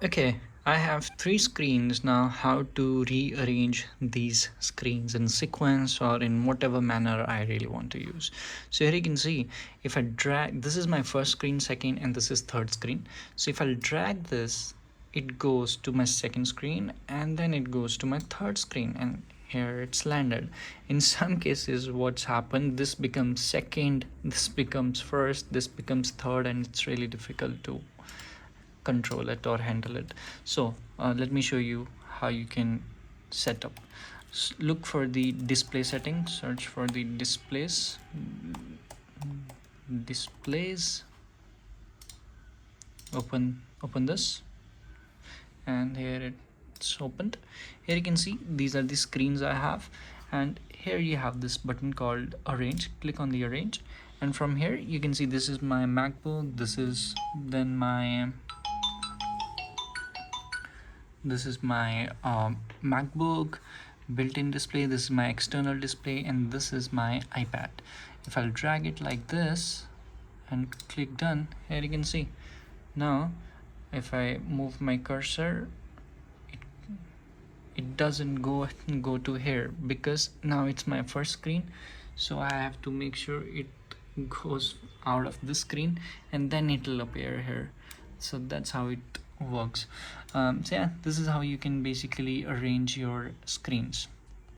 Okay, I have three screens now. How to rearrange these screens in sequence or in whatever manner I really want to use. So here you can see if I drag, this is my first screen, second, and this is third screen. So if I drag this, it goes to my second screen and then it goes to my third screen, and here it's landed. In some cases, what's happened, this becomes second, this becomes first, this becomes third, and it's really difficult to control it or handle it. So let me show you how you can set up. Look for the display settings, search for the displays, open this, and here it's opened. Here you can see these are the screens I have, and here you have this button called arrange. Click on the arrange, and from here you can see this is my MacBook, this is then my MacBook built-in display, this is my external display, and this is my iPad. If I'll drag it like this and click done, here you can see now if I move my cursor, it doesn't go to here because now it's my first screen. So I have to make sure it goes out of this screen and then it will appear here. So that's how it works. So yeah, this is how you can basically arrange your screens.